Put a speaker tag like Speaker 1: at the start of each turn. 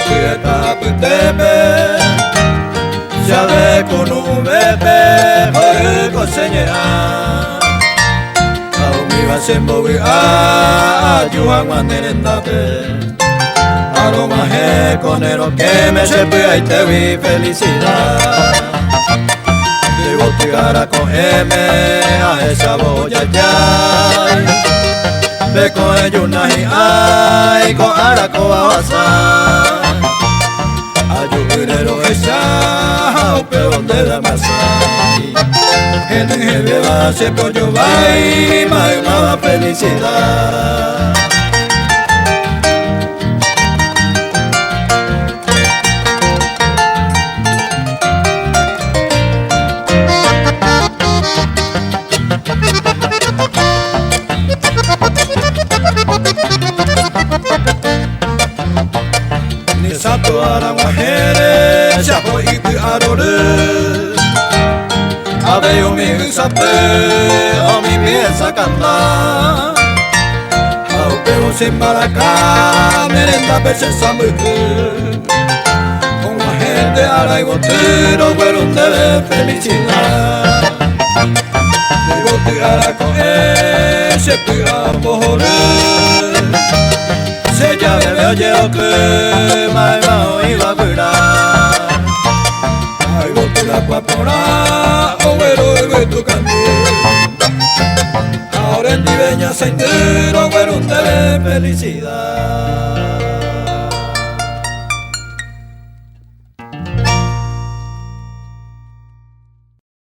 Speaker 1: pueta putepe Chave con un bebé Por señera Aumi va sembo vi Ayuan manderendape Aroma he conero que me sepa y te vi felicidad Debo llegar a cogerme a esa boya ya Ve con ellos nahi ay con araco a basar Ayuguero esa peón de la masai Gente que viva se pollo vai más felicidad Sato arawahere Shapo iku aroru Abe yomi usape Omi piensa cantar Aupeo sin maracá Merenda peche samuku Con la gente ara y botero Fueron de felicidad Debo tirar a coger Se pega mojoru Se ya bebe oye o que mai mao iba a curar Ay bote la guapora o vero y tu canto Ahora en Diveña se entero fueron de felicidad